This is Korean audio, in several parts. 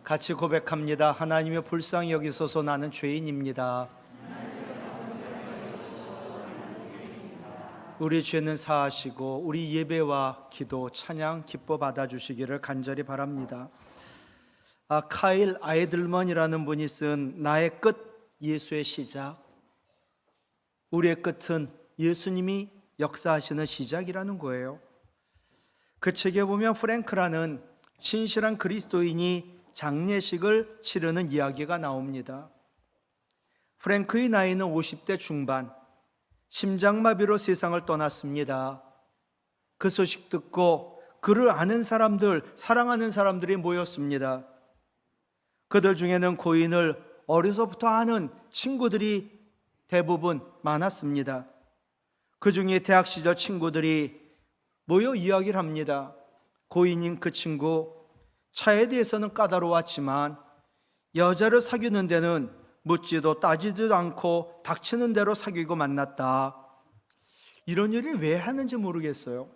같이 고백합니다. 하나님의 불쌍히 여기소서 나는 죄인입니다. 우리 죄는 사하시고 우리 예배와 기도, 찬양 기뻐 받아주시기를 간절히 바랍니다. 카일 아이들먼이라는 분이 쓴 나의 끝 예수의 시작, 우리의 끝은 예수님이 역사하시는 시작이라는 거예요. 그 책에 보면 프랭크라는 신실한 그리스도인이 장례식을 치르는 이야기가 나옵니다. 프랭크의 나이는 50대 중반, 심장마비로 세상을 떠났습니다. 그 소식 듣고 그를 아는 사람들, 사랑하는 사람들이 모였습니다. 그들 중에는 고인을 어려서부터 아는 친구들이 대부분 많았습니다. 그 중에 대학 시절 친구들이 모여 이야기를 합니다. 고인인 그 친구, 차에 대해서는 까다로웠지만 여자를 사귀는 데는 묻지도 따지지도 않고 닥치는 대로 사귀고 만났다. 이런 일을 왜 하는지 모르겠어요.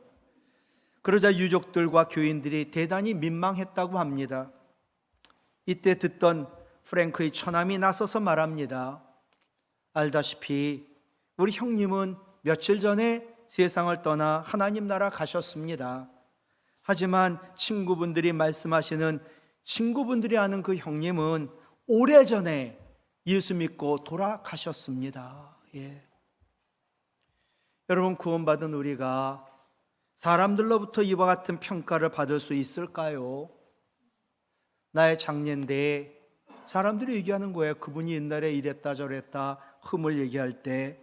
그러자 유족들과 교인들이 대단히 민망했다고 합니다. 이때 듣던 프랭크의 처남이 나서서 말합니다. 알다시피 우리 형님은 며칠 전에 세상을 떠나 하나님 나라 가셨습니다. 하지만 친구분들이 말씀하시는, 친구분들이 아는 그 형님은 오래전에 예수 믿고 돌아가셨습니다. 여러분, 구원받은 우리가 사람들로부터 이와 같은 평가를 받을 수 있을까요? 나의 장례인데 사람들이 얘기하는 거예요. 그분이 옛날에 이랬다 저랬다 흠을 얘기할 때,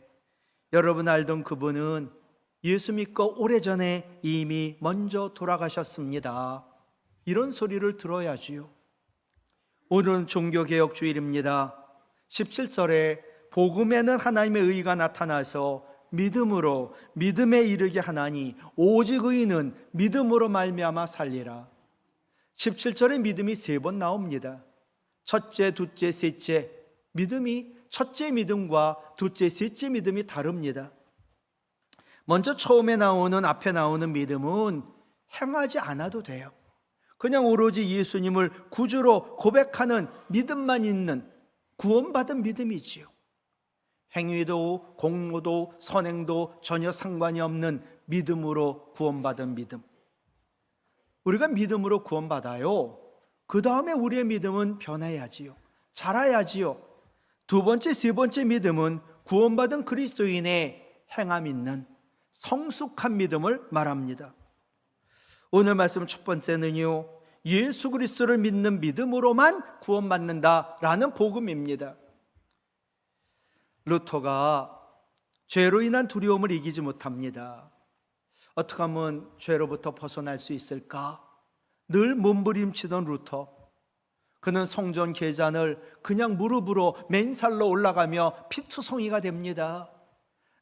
여러분 알던 그분은 예수 믿고 오래전에 이미 먼저 돌아가셨습니다. 이런 소리를 들어야지요. 오늘은 종교개혁 주일입니다. 17절에 복음에는 하나님의 의가 나타나서 믿음으로 믿음에 이르게 하나니 오직 의인은 믿음으로 말미암아 살리라. 17절에 믿음이 3번 나옵니다. 첫째, 둘째, 셋째. 믿음이 첫째 믿음과 둘째, 셋째 믿음이 다릅니다. 먼저 처음에 나오는, 앞에 나오는 믿음은 행하지 않아도 돼요. 그냥 오로지 예수님을 구주로 고백하는 믿음만 있는 구원받은 믿음이지요. 행위도 공로도 선행도 전혀 상관이 없는 믿음으로 구원받은 믿음. 우리가 믿음으로 구원받아요. 그 다음에 우리의 믿음은 변해야지요. 자라야지요. 두 번째, 세 번째 믿음은 구원받은 그리스도인의 행함 있는 성숙한 믿음을 말합니다. 오늘 말씀 첫 번째는요, 예수 그리스도를 믿는 믿음으로만 구원받는다라는 복음입니다. 루터가 죄로 인한 두려움을 이기지 못합니다. 어떻게 하면 죄로부터 벗어날 수 있을까? 늘 몸부림치던 루터. 그는 성전 계단을 그냥 무릎으로 맨살로 올라가며 피투성이가 됩니다.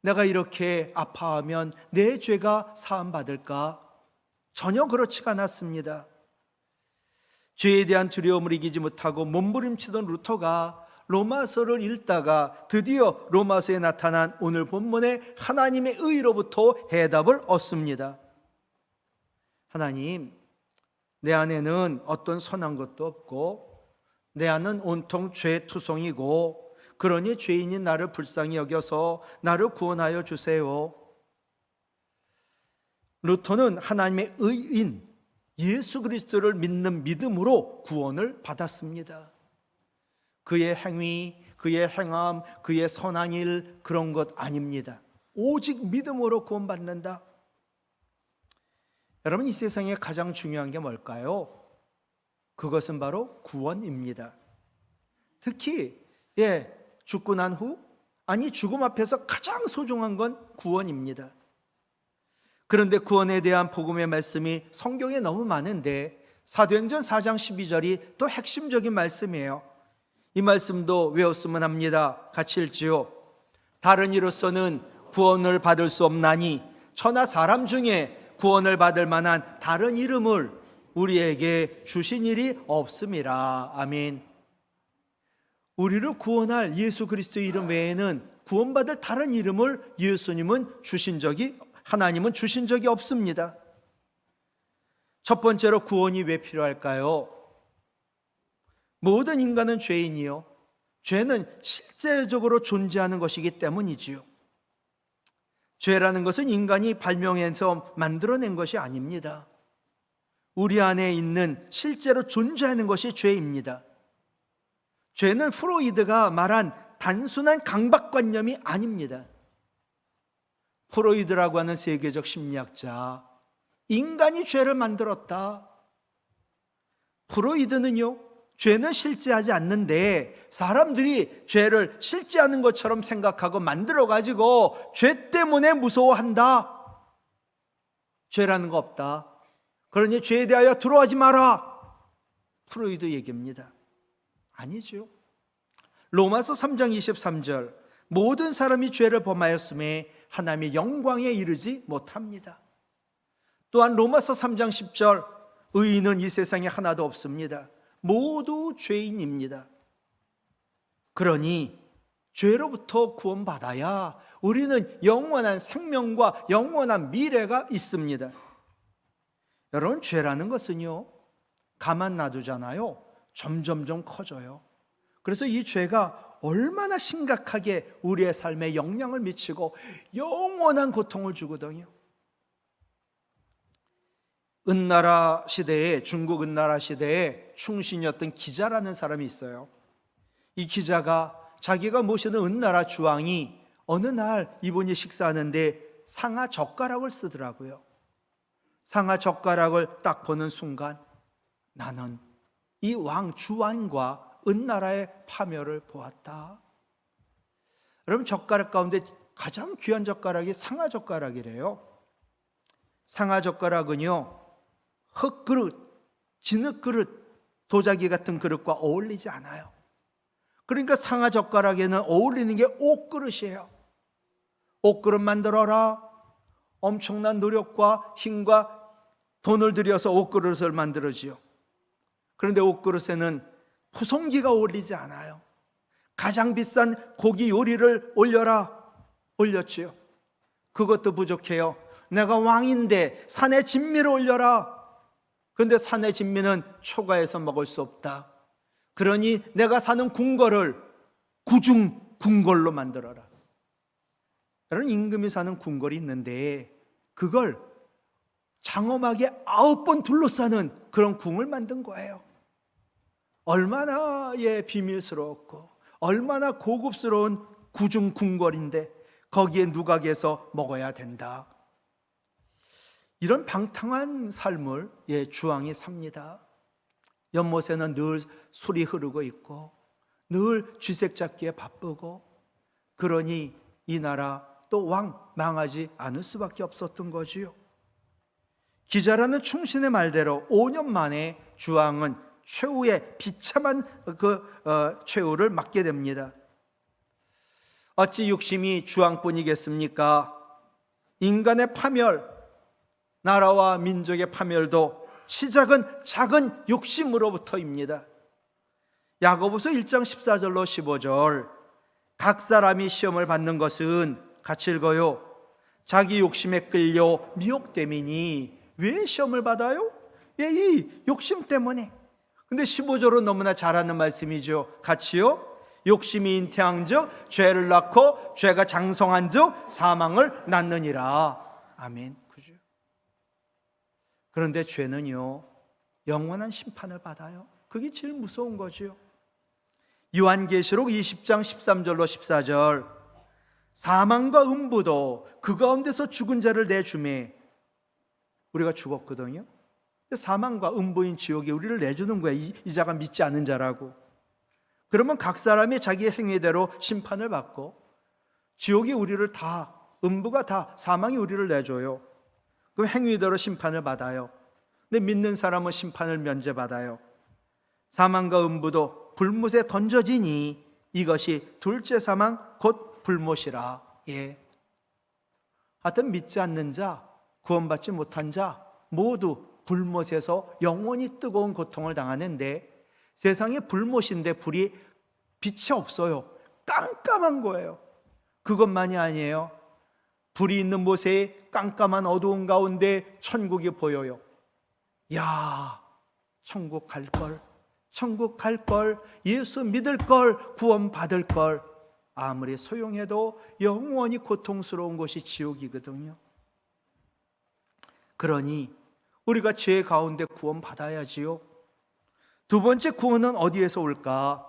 내가 이렇게 아파하면 내 죄가 사함받을까? 전혀 그렇지가 않았습니다. 죄에 대한 두려움을 이기지 못하고 몸부림치던 루터가 로마서를 읽다가 드디어 로마서에 나타난 오늘 본문의 하나님의 의로부터 해답을 얻습니다. 하나님, 내 안에는 어떤 선한 것도 없고 내 안은 온통 죄투성이고, 그러니 죄인인 나를 불쌍히 여겨서 나를 구원하여 주세요. 루터는 하나님의 의인 예수 그리스도를 믿는 믿음으로 구원을 받았습니다. 그의 행위, 그의 행함, 그의 선한 일, 그런 것 아닙니다. 오직 믿음으로 구원받는다. 여러분, 이 세상에 가장 중요한 게 뭘까요? 그것은 바로 구원입니다. 특히 죽고 난 후, 아니 죽음 앞에서 가장 소중한 건 구원입니다. 그런데 구원에 대한 복음의 말씀이 성경에 너무 많은데 사도행전 4장 12절이 또 핵심적인 말씀이에요. 이 말씀도 외웠으면 합니다. 같이 읽지요. 다른 이로서는 구원을 받을 수 없나니 천하 사람 중에 구원을 받을 만한 다른 이름을 우리에게 주신 일이 없음이라. 아멘. 우리를 구원할 예수 그리스도의 이름 외에는 구원받을 다른 이름을 하나님은 주신 적이 없습니다. 첫 번째로 구원이 왜 필요할까요? 모든 인간은 죄인이요. 죄는 실제적으로 존재하는 것이기 때문이지요. 죄라는 것은 인간이 발명해서 만들어낸 것이 아닙니다. 우리 안에 있는 실제로 존재하는 것이 죄입니다. 죄는 프로이드가 말한 단순한 강박관념이 아닙니다. 프로이드라고 하는 세계적 심리학자, 인간이 죄를 만들었다. 프로이드는요, 죄는 실제하지 않는데 사람들이 죄를 실제하는 것처럼 생각하고 만들어가지고 죄 때문에 무서워한다. 죄라는 거 없다. 그러니 죄에 대하여 두려워하지 마라. 프로이드 얘기입니다. 아니죠. 로마서 3장 23절, 모든 사람이 죄를 범하였음에 하나님의 영광에 이르지 못합니다. 또한 로마서 3장 10절, 의인은 이 세상에 하나도 없습니다. 모두 죄인입니다. 그러니 죄로부터 구원받아야 우리는 영원한 생명과 영원한 미래가 있습니다. 여러분, 죄라는 것은요, 가만 놔두잖아요, 점점점 커져요. 그래서 이 죄가 얼마나 심각하게 우리의 삶에 영향을 미치고 영원한 고통을 주거든요. 은나라 시대에, 중국 은나라 시대에 충신이었던 기자라는 사람이 있어요. 이 기자가 자기가 모시는 은나라 주왕이 어느 날 이분이 식사하는데 상하 젓가락을 쓰더라고요. 상하 젓가락을 딱 보는 순간 나는 이 왕 주왕과 은나라의 파멸을 보았다. 여러분, 젓가락 가운데 가장 귀한 젓가락이 상하 젓가락이래요. 상하 젓가락은요, 흙그릇, 진흙그릇, 도자기 같은 그릇과 어울리지 않아요. 그러니까 상하 젓가락에는 어울리는 게 옥그릇이에요. 옥그릇 만들어라. 엄청난 노력과 힘과 돈을 들여서 옥그릇을 만들어지요. 그런데 옥그릇에는 푸송기가 어울리지 않아요. 가장 비싼 고기 요리를 올려라. 올렸지요. 그것도 부족해요. 내가 왕인데 산의 진미를 올려라. 그런데 산의 진미는 초가해서 먹을 수 없다. 그러니 내가 사는 궁궐을 구중 궁궐로 만들어라. 여러분, 임금이 사는 궁궐이 있는데 그걸 장엄하게 9번 둘러싸는 그런 궁을 만든 거예요. 얼마나 비밀스럽고 얼마나 고급스러운 구중 궁궐인데 거기에 누각해서 먹어야 된다. 이런 방탕한 삶을 주왕이 삽니다. 연못에는 늘 술이 흐르고 있고 늘 쥐색 잡기에 바쁘고, 그러니 이 나라 또 왕 망하지 않을 수밖에 없었던 거지요. 기자라는 충신의 말대로 5년 만에 주왕은 최후의 비참한 최후를 맞게 됩니다. 어찌 욕심이 주왕뿐이겠습니까? 인간의 파멸, 나라와 민족의 파멸도 시작은 작은 욕심으로부터입니다. 야고보서 1장 14절로 15절, 각 사람이 시험을 받는 것은 같이 읽어요. 자기 욕심에 끌려 미혹됨이니. 왜 시험을 받아요? 이 욕심 때문에. 근데 15절은 너무나 잘 아는 말씀이죠. 같이요. 욕심이 잉태한즉 죄를 낳고 죄가 장성한즉 사망을 낳느니라. 아멘. 그죠? 그런데 죄는요, 영원한 심판을 받아요. 그게 제일 무서운 거죠. 요한계시록 20장 13절로 14절, 사망과 음부도 그 가운데서 죽은 자를 내주매. 우리가 죽었거든요. 사망과 음부인 지옥이 우리를 내주는 거야. 이 자가 믿지 않는 자라고. 그러면 각 사람이 자기 행위대로 심판을 받고, 지옥이 우리를 다, 음부가 다, 사망이 우리를 내줘요. 그럼 행위대로 심판을 받아요. 근데 믿는 사람은 심판을 면제받아요. 사망과 음부도 불못에 던져지니 이것이 둘째 사망 곧 불못이라. 하여튼 믿지 않는 자, 구원받지 못한 자 모두 불못에서 영원히 뜨거운 고통을 당하는데, 세상에 불못인데 빛이 없어요. 깜깜한 거예요. 그것만이 아니에요. 불이 있는 못에 깜깜한 어두운 가운데 천국이 보여요. 야, 천국 갈 걸. 천국 갈 걸, 예수 믿을 걸, 구원 받을 걸 아무리 소용해도 영원히 고통스러운 곳이 지옥이거든요. 그러니 우리가 죄 가운데 구원 받아야지요. 두 번째 구원은 어디에서 올까?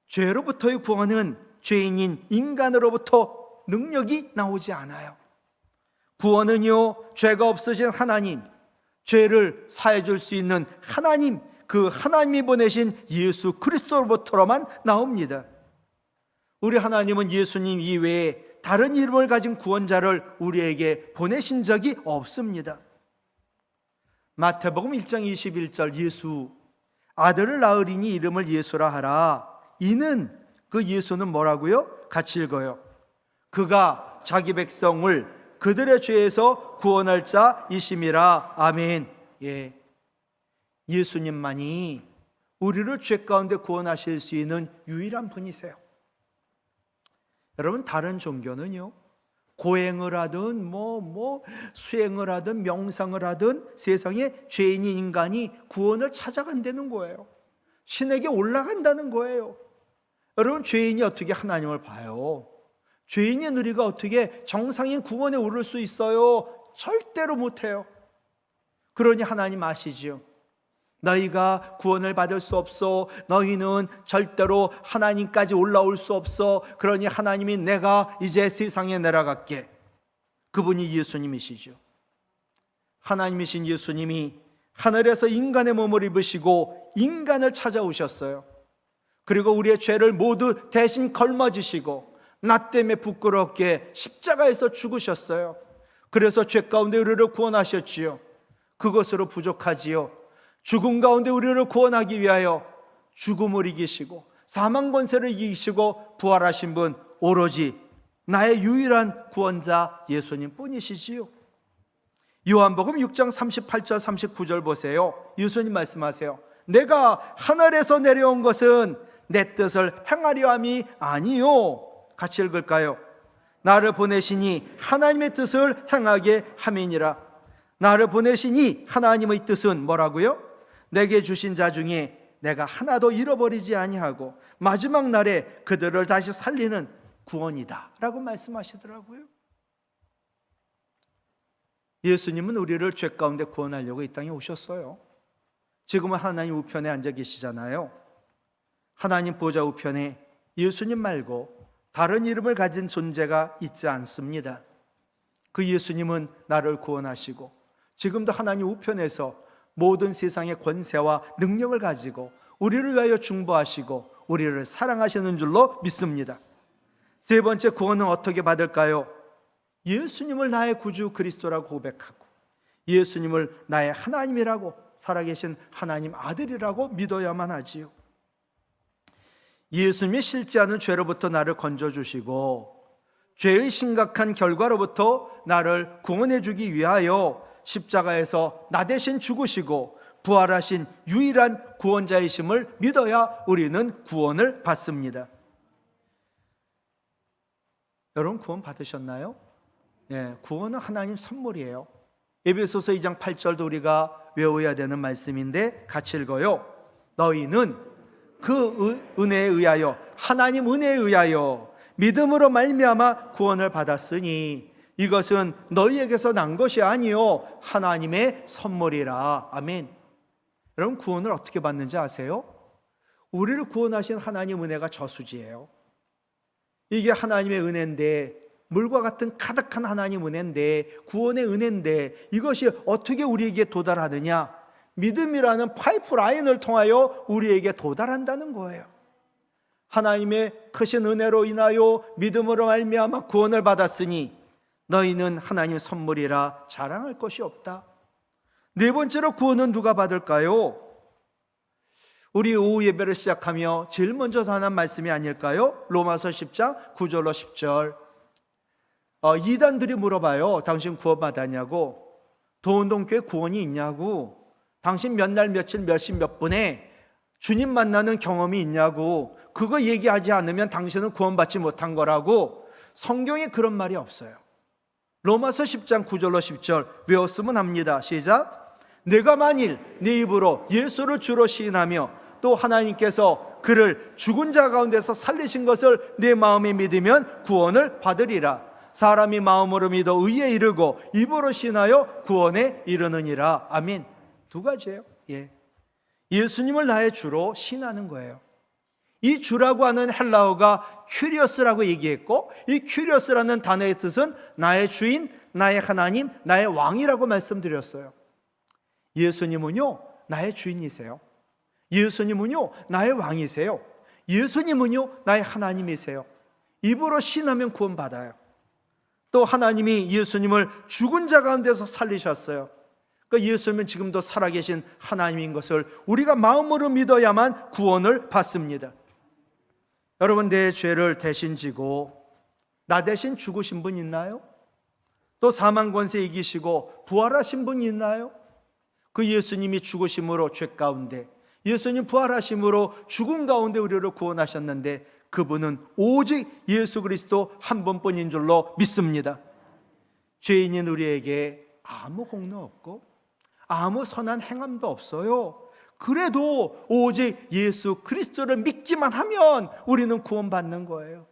죄로부터의 구원은 죄인인 인간으로부터 능력이 나오지 않아요. 구원은요, 죄가 없어진 하나님, 죄를 사해 줄 수 있는 하나님, 그 하나님이 보내신 예수 그리스도로부터로만 나옵니다. 우리 하나님은 예수님 이외에 다른 이름을 가진 구원자를 우리에게 보내신 적이 없습니다. 마태복음 1장 21절, 예수 아들을 낳으리니 이름을 예수라 하라. 이는, 그 예수는 뭐라고요? 같이 읽어요. 그가 자기 백성을 그들의 죄에서 구원할 자이심이라. 아멘. 예. 예수님만이 우리를 죄 가운데 구원하실 수 있는 유일한 분이세요. 여러분, 다른 종교는요, 고행을 하든 수행을 하든 명상을 하든 세상에 죄인인 인간이 구원을 찾아간다는 거예요. 신에게 올라간다는 거예요. 여러분, 죄인이 어떻게 하나님을 봐요? 죄인의 누리가 어떻게 정상인 구원에 오를 수 있어요? 절대로 못해요. 그러니 하나님 아시지요? 너희가 구원을 받을 수 없어. 너희는 절대로 하나님까지 올라올 수 없어. 그러니 하나님이 내가 이제 세상에 내려갈게. 그분이 예수님이시죠. 하나님이신 예수님이 하늘에서 인간의 몸을 입으시고 인간을 찾아오셨어요. 그리고 우리의 죄를 모두 대신 걸머지시고 나 때문에 부끄럽게 십자가에서 죽으셨어요. 그래서 죄 가운데 우리를 구원하셨지요. 그것으로 부족하지요. 죽음 가운데 우리를 구원하기 위하여 죽음을 이기시고 사망 권세를 이기시고 부활하신 분, 오로지 나의 유일한 구원자 예수님 뿐이시지요. 요한복음 6장 38절 39절 보세요. 예수님 말씀하세요. 내가 하늘에서 내려온 것은 내 뜻을 행하려 함이 아니요. 같이 읽을까요? 나를 보내시니 하나님의 뜻을 행하게 함이니라. 나를 보내시니 하나님의 뜻은 뭐라고요? 내게 주신 자 중에 내가 하나도 잃어버리지 아니하고 마지막 날에 그들을 다시 살리는 구원이다 라고 말씀하시더라고요. 예수님은 우리를 죄 가운데 구원하려고 이 땅에 오셨어요. 지금은 하나님 우편에 앉아 계시잖아요. 하나님 보좌 우편에 예수님 말고 다른 이름을 가진 존재가 있지 않습니다. 그 예수님은 나를 구원하시고 지금도 하나님 우편에서 모든 세상의 권세와 능력을 가지고 우리를 위하여 중보하시고 우리를 사랑하시는 줄로 믿습니다. 세 번째 구원은 어떻게 받을까요? 예수님을 나의 구주 그리스도라고 고백하고 예수님을 나의 하나님이라고, 살아계신 하나님 아들이라고 믿어야만 하지요. 예수님이 싫지 않은 죄로부터 나를 건져주시고 죄의 심각한 결과로부터 나를 구원해 주기 위하여 십자가에서 나 대신 죽으시고 부활하신 유일한 구원자이심을 믿어야 우리는 구원을 받습니다. 여러분, 구원 받으셨나요? 네, 구원은 하나님 선물이에요. 에베소서 2장 8절도 우리가 외워야 되는 말씀인데 같이 읽어요. 너희는 그 은혜에 의하여, 하나님 은혜에 의하여 믿음으로 말미암아 구원을 받았으니 이것은 너희에게서 난 것이 아니요 하나님의 선물이라. 아멘. 여러분, 구원을 어떻게 받는지 아세요? 우리를 구원하신 하나님 은혜가 저수지예요. 이게 하나님의 은혜인데, 물과 같은 가득한 하나님 은혜인데, 구원의 은혜인데 이것이 어떻게 우리에게 도달하느냐? 믿음이라는 파이프라인을 통하여 우리에게 도달한다는 거예요. 하나님의 크신 은혜로 인하여 믿음으로 말미암아 구원을 받았으니 너희는 하나님의 선물이라 자랑할 것이 없다. 네 번째로 구원은 누가 받을까요? 우리 오후 예배를 시작하며 제일 먼저 하는 말씀이 아닐까요? 로마서 10장 9절로 10절. 이단들이 물어봐요. 당신 구원 받았냐고. 도운동교회 구원이 있냐고. 당신 몇 날 며칠 몇 시 몇 분에 주님 만나는 경험이 있냐고. 그거 얘기하지 않으면 당신은 구원받지 못한 거라고. 성경에 그런 말이 없어요. 로마서 10장 9절로 10절 외웠으면 합니다. 시작. 내가 만일 네 입으로 예수를 주로 시인하며 또 하나님께서 그를 죽은 자 가운데서 살리신 것을 내 마음에 믿으면 구원을 받으리라. 사람이 마음으로 믿어 의에 이르고 입으로 신하여 구원에 이르느니라. 아멘. 두 가지예요. 예수님을 나의 주로 신하는 거예요. 이 주라고 하는 헬라어가 큐리오스라고 얘기했고, 이 큐리오스라는 단어의 뜻은 나의 주인, 나의 하나님, 나의 왕이라고 말씀드렸어요. 예수님은요 나의 주인이세요. 예수님은요 나의 왕이세요. 예수님은요 나의 하나님이세요. 입으로 신하면 구원받아요. 또 하나님이 예수님을 죽은 자 가운데서 살리셨어요. 그러니까 예수님은 지금도 살아계신 하나님인 것을 우리가 마음으로 믿어야만 구원을 받습니다. 여러분, 내 죄를 대신 지고 나 대신 죽으신 분 있나요? 또 사망 권세 이기시고 부활하신 분 있나요? 그 예수님이 죽으심으로 죄 가운데, 예수님 부활하심으로 죽음 가운데 우리를 구원하셨는데, 그분은 오직 예수 그리스도 한 분뿐인 줄로 믿습니다. 죄인인 우리에게 아무 공로 없고 아무 선한 행함도 없어요. 그래도 오직 예수 그리스도를 믿기만 하면 우리는 구원받는 거예요.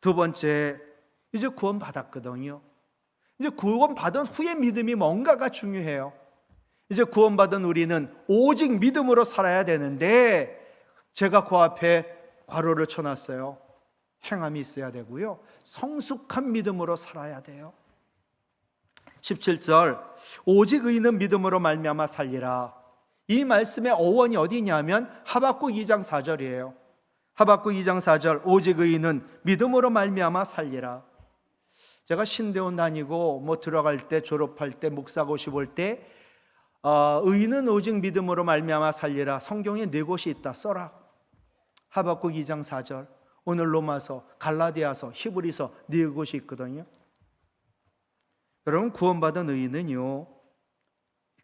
두 번째, 이제 구원받았거든요. 이제 구원받은 후의 믿음이 뭔가가 중요해요. 이제 구원받은 우리는 오직 믿음으로 살아야 되는데, 제가 그 앞에 괄호를 쳐놨어요. 행함이 있어야 되고요, 성숙한 믿음으로 살아야 돼요. 17절, 오직 의인은 믿음으로 말미암아 살리라. 이 말씀의 어원이 어디냐면 하박국 2장 4절이에요. 하박국 2장 4절, 오직 의인은 믿음으로 말미암아 살리라. 제가 신대원 다니고 들어갈 때, 졸업할 때, 목사고시 볼 때 의인은 오직 믿음으로 말미암아 살리라, 성경에 4곳이 있다 써라. 하박국 2장 4절, 오늘 로마서, 갈라디아서, 히브리서 4곳이 있거든요. 여러분, 구원받은 의인은요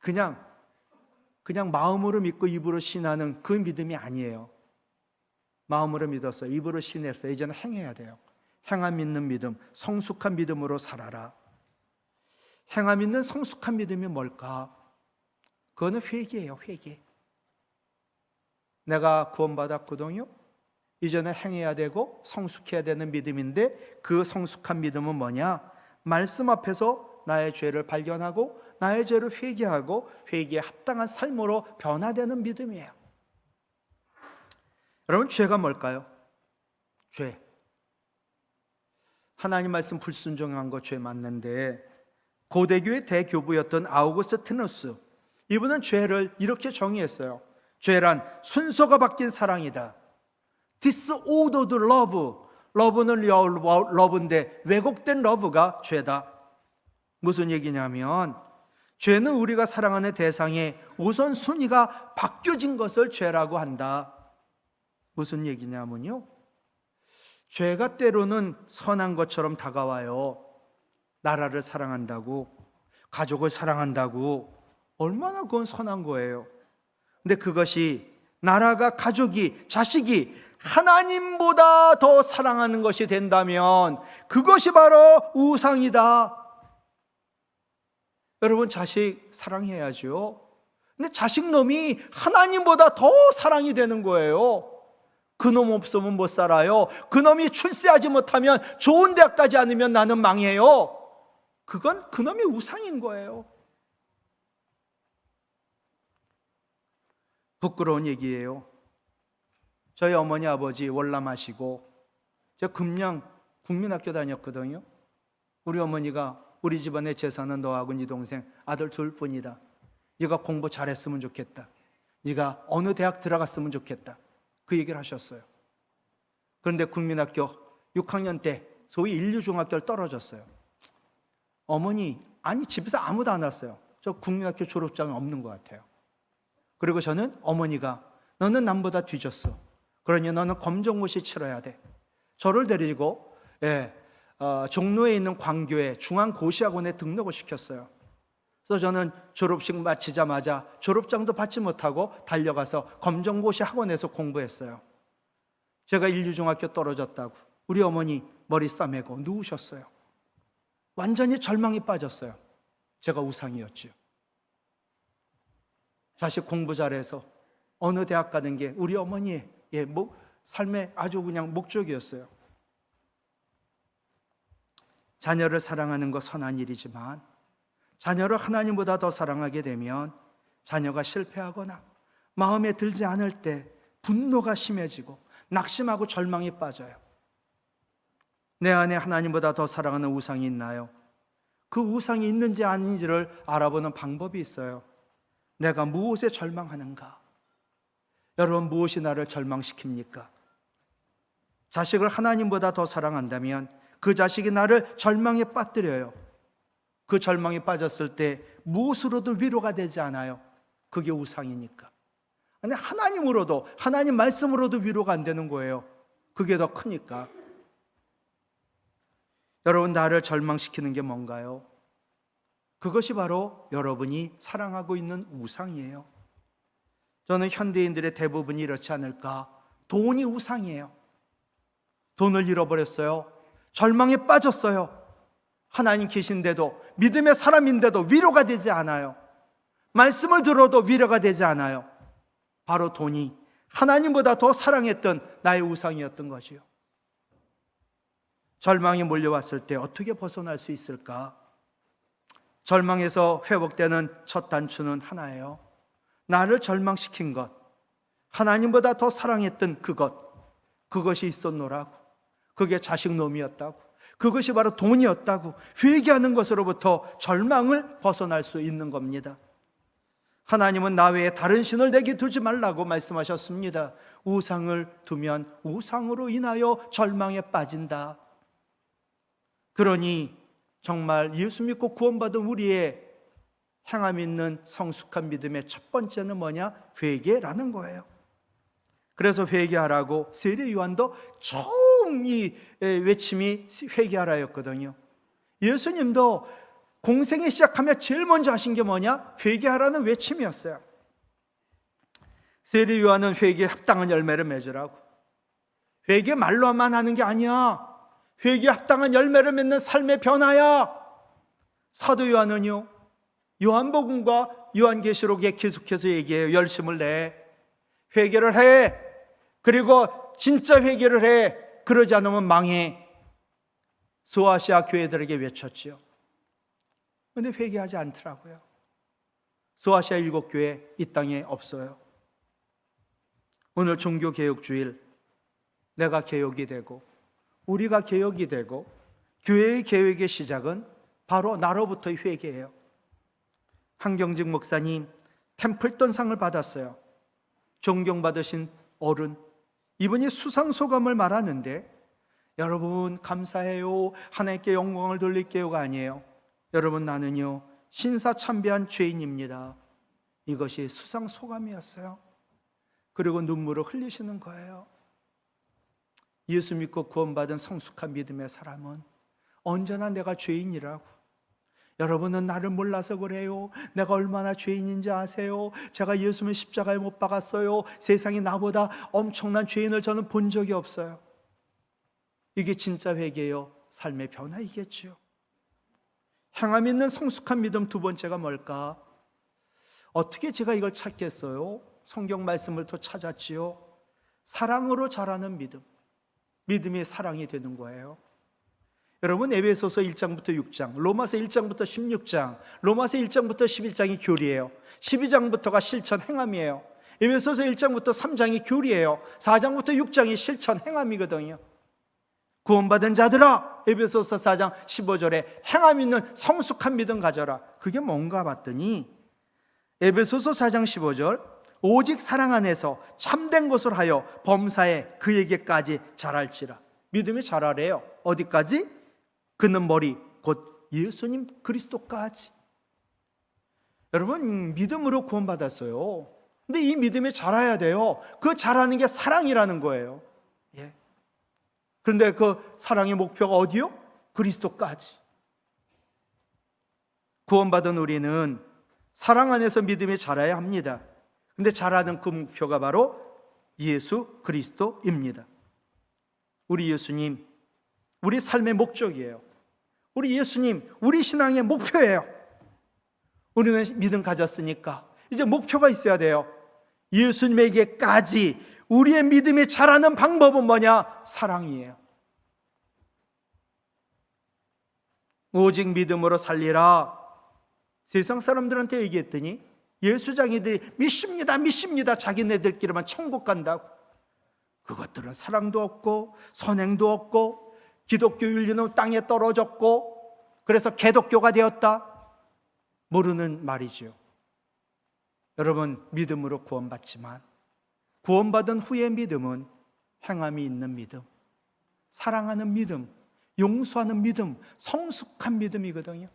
그냥 마음으로 믿고 입으로 신하는 그 믿음이 아니에요. 마음으로 믿었어요, 입으로 신했어요, 이제는 행해야 돼요. 행함 있는 믿음, 성숙한 믿음으로 살아라. 행함 있는 성숙한 믿음이 뭘까? 그거는 회개예요. 회개. 내가 구원받았거든요, 이제는 행해야 되고 성숙해야 되는 믿음인데, 그 성숙한 믿음은 뭐냐? 말씀 앞에서 나의 죄를 발견하고 나의 죄를 회개하고 회개에 합당한 삶으로 변화되는 믿음이에요. 여러분, 죄가 뭘까요? 죄, 하나님 말씀 불순종한 거 죄 맞는데, 고대교의 대교부였던 아우구스티누스, 이분은 죄를 이렇게 정의했어요. 죄란 순서가 바뀐 사랑이다. disordered love. 러브는 러브인데 왜곡된 러브가 죄다. 무슨 얘기냐면, 죄는 우리가 사랑하는 대상의 우선순위가 바뀌어진 것을 죄라고 한다. 무슨 얘기냐면요, 죄가 때로는 선한 것처럼 다가와요. 나라를 사랑한다고, 가족을 사랑한다고, 얼마나 그건 선한 거예요. 근데 그것이 나라가, 가족이, 자식이 하나님보다 더 사랑하는 것이 된다면 그것이 바로 우상이다. 여러분, 자식 사랑해야죠. 근데 자식놈이 하나님보다 더 사랑이 되는 거예요. 그놈 없으면 못 살아요. 그놈이 출세하지 못하면, 좋은 대학 가지 않으면 나는 망해요. 그건 그놈이 우상인 거예요. 부끄러운 얘기예요. 저희 어머니 아버지 월남하시고, 저 금양 국민학교 다녔거든요. 우리 어머니가 우리 집안의 재산은 너하고 네 동생 아들 둘뿐이다. 네가 공부 잘했으면 좋겠다. 네가 어느 대학 들어갔으면 좋겠다. 그 얘기를 하셨어요. 그런데 국민학교 6학년 때 소위 인류중학교를 떨어졌어요. 어머니, 아니 집에서 아무도 안 왔어요. 저 국민학교 졸업장은 없는 것 같아요. 그리고 저는 어머니가 너는 남보다 뒤졌어. 그러니 너는 검정고시 치러야 돼. 저를 데리고 종로에 있는 광교에 중앙고시학원에 등록을 시켰어요. 그래서 저는 졸업식 마치자마자 졸업장도 받지 못하고 달려가서 검정고시 학원에서 공부했어요. 제가 인류중학교 떨어졌다고 우리 어머니 머리 싸매고 누우셨어요. 완전히 절망에 빠졌어요. 제가 우상이었죠. 자식 공부 잘해서 어느 대학 가는 게 우리 어머니의 삶의 아주 그냥 목적이었어요. 자녀를 사랑하는 거 선한 일이지만 자녀를 하나님보다 더 사랑하게 되면 자녀가 실패하거나 마음에 들지 않을 때 분노가 심해지고 낙심하고 절망에 빠져요. 내 안에 하나님보다 더 사랑하는 우상이 있나요? 그 우상이 있는지 아닌지를 알아보는 방법이 있어요. 내가 무엇에 절망하는가? 여러분, 무엇이 나를 절망시킵니까? 자식을 하나님보다 더 사랑한다면 그 자식이 나를 절망에 빠뜨려요. 그 절망에 빠졌을 때 무엇으로도 위로가 되지 않아요. 그게 우상이니까. 아니, 하나님으로도, 하나님 말씀으로도 위로가 안 되는 거예요. 그게 더 크니까. 여러분, 나를 절망시키는 게 뭔가요? 그것이 바로 여러분이 사랑하고 있는 우상이에요. 저는 현대인들의 대부분이 이렇지 않을까? 돈이 우상이에요. 돈을 잃어버렸어요. 절망에 빠졌어요. 하나님 계신데도, 믿음의 사람인데도 위로가 되지 않아요. 말씀을 들어도 위로가 되지 않아요. 바로 돈이 하나님보다 더 사랑했던 나의 우상이었던 것이요. 절망이 몰려왔을 때 어떻게 벗어날 수 있을까? 절망에서 회복되는 첫 단추는 하나예요. 나를 절망시킨 것, 하나님보다 더 사랑했던 그것이 있었노라고. 그게 자식놈이었다고. 그것이 바로 돈이었다고 회개하는 것으로부터 절망을 벗어날 수 있는 겁니다. 하나님은 나 외에 다른 신을 내게 두지 말라고 말씀하셨습니다. 우상을 두면 우상으로 인하여 절망에 빠진다. 그러니 정말 예수 믿고 구원받은 우리의 행함 있는 성숙한 믿음의 첫 번째는 뭐냐? 회개라는 거예요. 그래서 회개하라고 세례 요한도 처음 이 외침이 회개하라였거든요. 예수님도 공생에 시작하며 제일 먼저 하신 게 뭐냐? 회개하라는 외침이었어요. 세례 요한은 회개에 합당한 열매를 맺으라고. 회개 말로만 하는 게 아니야. 회개에 합당한 열매를 맺는 삶의 변화야. 사도 요한은요, 요한복음과 요한계시록에 계속해서 얘기해요. 열심을 내. 회개를 해. 그리고 진짜 회개를 해. 그러지 않으면 망해. 소아시아 교회들에게 외쳤지요. 그런데 회개하지 않더라고요. 소아시아 7교회 이 땅에 없어요. 오늘 종교개혁주일, 내가 개혁이 되고 우리가 개혁이 되고 교회의 개혁의 시작은 바로 나로부터의 회개예요. 한경직 목사님 템플턴상을 받았어요. 존경받으신 어른, 이분이 수상소감을 말하는데, 여러분 감사해요, 하나님께 영광을 돌릴게요가 아니에요. 여러분, 나는요 신사참배한 죄인입니다. 이것이 수상소감이었어요. 그리고 눈물을 흘리시는 거예요. 예수 믿고 구원받은 성숙한 믿음의 사람은 언제나 내가 죄인이라고. 여러분은 나를 몰라서 그래요. 내가 얼마나 죄인인지 아세요? 제가 예수님을 십자가에 못 박았어요. 세상에 나보다 엄청난 죄인을 저는 본 적이 없어요. 이게 진짜 회개요, 삶의 변화이겠지요. 행함 있는 성숙한 믿음 두 번째가 뭘까? 어떻게 제가 이걸 찾겠어요? 성경 말씀을 또 찾았지요. 사랑으로 자라는 믿음. 믿음이 사랑이 되는 거예요. 여러분, 에베소서 1장부터 6장, 로마서 1장부터 16장, 로마서 1장부터 11장이 교리예요. 12장부터가 실천 행함이에요. 에베소서 1장부터 3장이 교리예요. 4장부터 6장이 실천 행함이거든요. 구원받은 자들아, 에베소서 4장 15절에 행함 있는 성숙한 믿음 가져라. 그게 뭔가 봤더니 에베소서 4장 15절, 오직 사랑 안에서 참된 것을 하여 범사에 그에게까지 자랄지라. 믿음이 자라래요. 어디까지? 그는 머리, 곧 예수님 그리스도까지. 여러분, 믿음으로 구원받았어요. 근데 이 믿음이 자라야 돼요. 그 자라는 게 사랑이라는 거예요. 예. 그런데 그 사랑의 목표가 어디요? 그리스도까지. 구원받은 우리는 사랑 안에서 믿음이 자라야 합니다. 근데 자라는 그 목표가 바로 예수 그리스도입니다. 우리 예수님, 우리 삶의 목적이에요. 우리 예수님, 우리 신앙의 목표예요. 우리는 믿음 가졌으니까 이제 목표가 있어야 돼요. 예수님에게까지 우리의 믿음이 자라는 방법은 뭐냐? 사랑이에요. 오직 믿음으로 살리라. 세상 사람들한테 얘기했더니 예수장이들이 믿습니다 자기네들끼리만 천국 간다고. 그것들은 사랑도 없고 선행도 없고 기독교 윤리는 땅에 떨어졌고 그래서 개독교가 되었다. 모르는 말이지요. 여러분, 믿음으로 구원받지만 구원받은 후의 믿음은 행함이 있는 믿음, 사랑하는 믿음, 용서하는 믿음, 성숙한 믿음이거든요.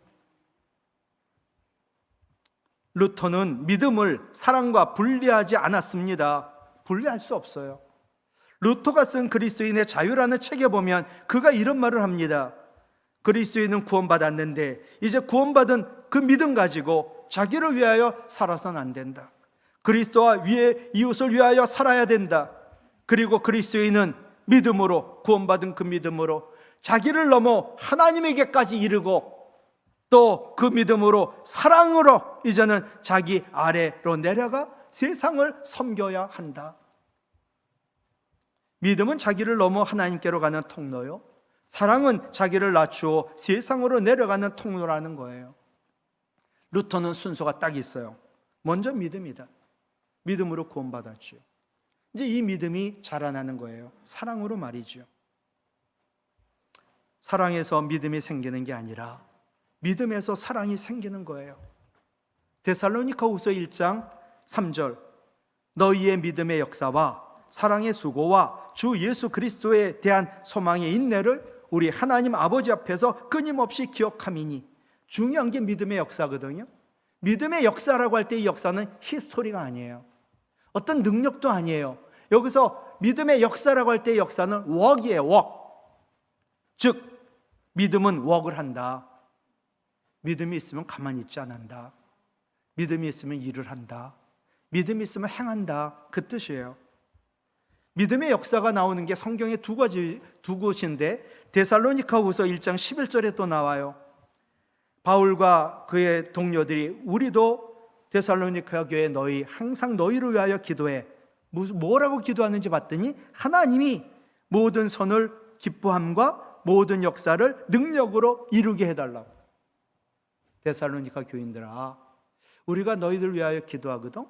루터는 믿음을 사랑과 분리하지 않았습니다. 분리할 수 없어요. 루터가 쓴 그리스도인의 자유라는 책에 보면 그가 이런 말을 합니다. 그리스도인은 구원받았는데 이제 구원받은 그 믿음 가지고 자기를 위하여 살아서는 안 된다. 그리스도와 위에 이웃을 위하여 살아야 된다. 그리고 그리스도인은 믿음으로, 구원받은 그 믿음으로 자기를 넘어 하나님에게까지 이르고 또 그 믿음으로 사랑으로 이제는 자기 아래로 내려가 세상을 섬겨야 한다. 믿음은 자기를 넘어 하나님께로 가는 통로요, 사랑은 자기를 낮추어 세상으로 내려가는 통로라는 거예요. 루터는 순서가 딱 있어요. 먼저 믿음이다. 믿음으로 구원받았죠. 이제 이 믿음이 자라나는 거예요. 사랑으로 말이죠. 사랑에서 믿음이 생기는 게 아니라 믿음에서 사랑이 생기는 거예요. 데살로니가후서 1장 3절, 너희의 믿음의 역사와 사랑의 수고와 주 예수 그리스도에 대한 소망의 인내를 우리 하나님 아버지 앞에서 끊임없이 기억함이니. 중요한 게 믿음의 역사거든요. 믿음의 역사라고 할 때 이 역사는 히스토리가 아니에요. 어떤 능력도 아니에요. 여기서 믿음의 역사라고 할 때 역사는 웍이에요. 웍. 즉 믿음은 웍을 한다. 믿음이 있으면 가만히 있지 않는다. 믿음이 있으면 일을 한다. 믿음이 있으면 행한다. 그 뜻이에요. 믿음의 역사가 나오는 게 성경에 두 곳인데 데살로니가후서 1장 11절에 또 나와요. 바울과 그의 동료들이 우리도 데살로니가 교회 너희 항상 너희를 위하여 기도해. 뭐라고 기도하는지 봤더니 하나님이 모든 선을 기뻐함과 모든 역사를 능력으로 이루게 해달라고. 데살로니가 교인들아, 우리가 너희들 위하여 기도하거든.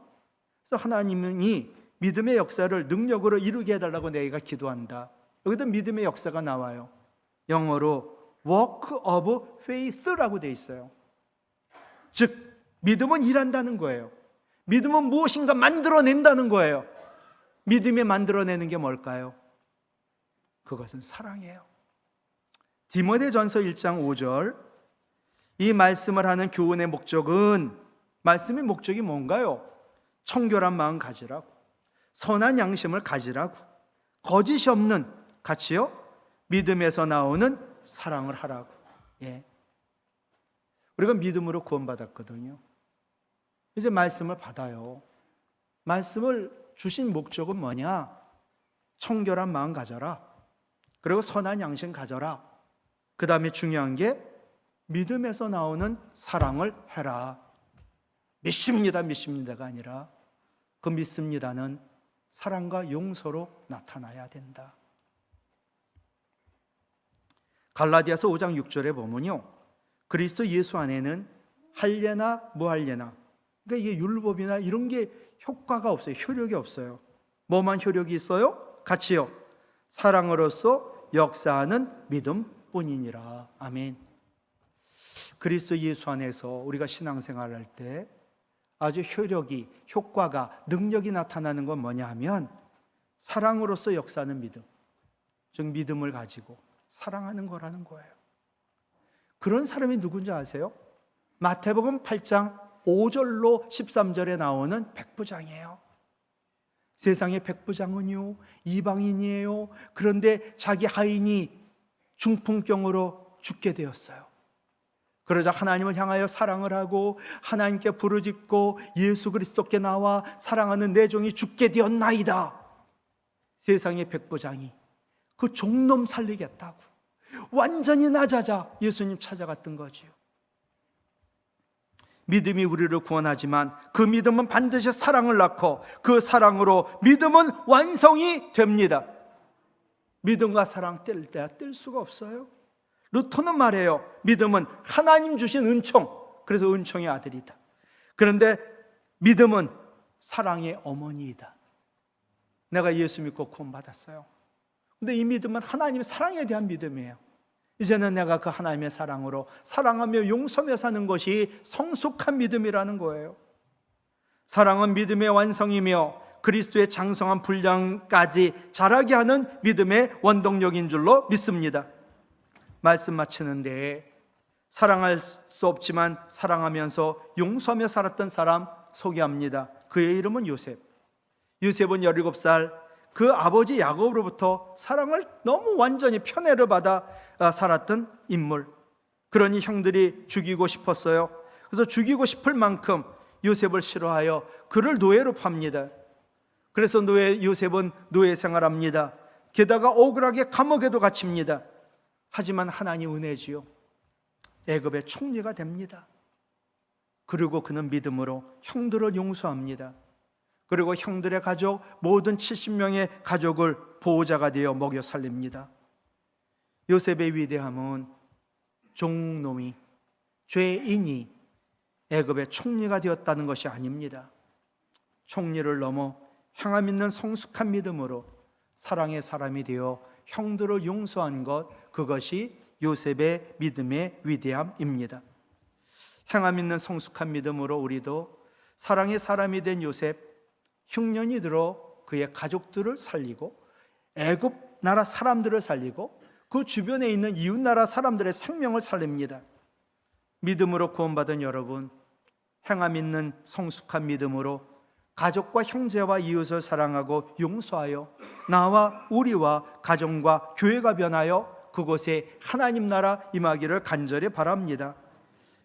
그래서 하나님이 믿음의 역사를 능력으로 이루게 해달라고 내가 기도한다. 여기도 믿음의 역사가 나와요. 영어로 work of faith라고 돼 있어요. 즉 믿음은 일한다는 거예요. 믿음은 무엇인가 만들어낸다는 거예요. 믿음이 만들어내는 게 뭘까요? 그것은 사랑이에요. 디모데전서 1장 5절, 이 말씀을 하는 교훈의 목적은, 말씀의 목적이 뭔가요? 청결한 마음 가지라고, 선한 양심을 가지라고, 거짓이 없는, 같이요, 믿음에서 나오는 사랑을 하라고. 예. 우리가 믿음으로 구원받았거든요. 이제 말씀을 받아요. 말씀을 주신 목적은 뭐냐? 청결한 마음 가져라. 그리고 선한 양심 가져라. 그 다음에 중요한 게 믿음에서 나오는 사랑을 해라. 믿습니다가 아니라 그 믿습니다는 사랑과 용서로 나타나야 된다. 갈라디아서 5장 6절에 보면요, 그리스도 예수 안에는 할례나 무할례나, 그러니까 이게 율법이나 이런 게 효과가 없어요. 효력이 없어요. 뭐만 효력이 있어요? 같이요, 사랑으로서 역사하는 믿음뿐이니라. 아멘. 그리스도 예수 안에서 우리가 신앙생활을 할 때 아주 효과가, 능력이 나타나는 건 뭐냐 하면 사랑으로서 역사하는 믿음, 즉 믿음을 가지고 사랑하는 거라는 거예요. 그런 사람이 누군지 아세요? 마태복음 8장 5절로 13절에 나오는 백부장이에요. 세상의 백부장은요, 이방인이에요. 그런데 자기 하인이 중풍병으로 죽게 되었어요. 그러자 하나님을 향하여 사랑을 하고 하나님께 부르짖고 예수 그리스도께 나와 사랑하는 내 종이 죽게 되었나이다. 세상의 백부장이 그 종놈 살리겠다고 완전히 낮아자 예수님 찾아갔던 거지요. 믿음이 우리를 구원하지만 그 믿음은 반드시 사랑을 낳고 그 사랑으로 믿음은 완성이 됩니다. 믿음과 사랑 뗄 때야 뗄 수가 없어요. 루터는 말해요. 믿음은 하나님 주신 은총, 그래서 은총의 아들이다. 그런데 믿음은 사랑의 어머니이다. 내가 예수 믿고 구원받았어요. 근데 이 믿음은 하나님의 사랑에 대한 믿음이에요. 이제는 내가 그 하나님의 사랑으로 사랑하며 용서하며 사는 것이 성숙한 믿음이라는 거예요. 사랑은 믿음의 완성이며 그리스도의 장성한 분량까지 자라게 하는 믿음의 원동력인 줄로 믿습니다. 말씀 마치는데 사랑할 수 없지만 사랑하면서 용서하며 살았던 사람 소개합니다. 그의 이름은 요셉. 요셉은 17살 그 아버지 야곱으로부터 사랑을 너무 완전히 편애를 받아 살았던 인물. 그러니 형들이 죽이고 싶었어요. 그래서 죽이고 싶을 만큼 요셉을 싫어하여 그를 노예로 팝니다. 그래서 요셉은 노예 생활합니다. 게다가 억울하게 감옥에도 갇힙니다. 하지만 하나님 은혜지요. 애굽의 총리가 됩니다. 그리고 그는 믿음으로 형들을 용서합니다. 그리고 형들의 가족 모든 70명의 가족을 보호자가 되어 먹여 살립니다. 요셉의 위대함은 종놈이, 죄인이 애굽의 총리가 되었다는 것이 아닙니다. 총리를 넘어 향함 있는 성숙한 믿음으로 사랑의 사람이 되어 형들을 용서한 것, 그것이 요셉의 믿음의 위대함입니다. 향함 있는 성숙한 믿음으로 우리도 사랑의 사람이 된 요셉, 흉년이 들어 그의 가족들을 살리고 애굽 나라 사람들을 살리고 그 주변에 있는 이웃 나라 사람들의 생명을 살립니다. 믿음으로 구원받은 여러분, 행함 있는 성숙한 믿음으로 가족과 형제와 이웃을 사랑하고 용서하여 나와 우리와 가정과 교회가 변하여 그곳에 하나님 나라 임하기를 간절히 바랍니다.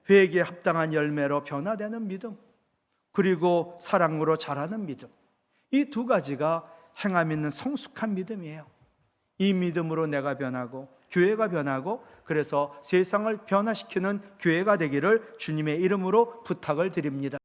회개에 합당한 열매로 변화되는 믿음, 그리고 사랑으로 자라는 믿음, 이 두 가지가 행함 있는 성숙한 믿음이에요. 이 믿음으로 내가 변하고 교회가 변하고 그래서 세상을 변화시키는 교회가 되기를 주님의 이름으로 부탁을 드립니다.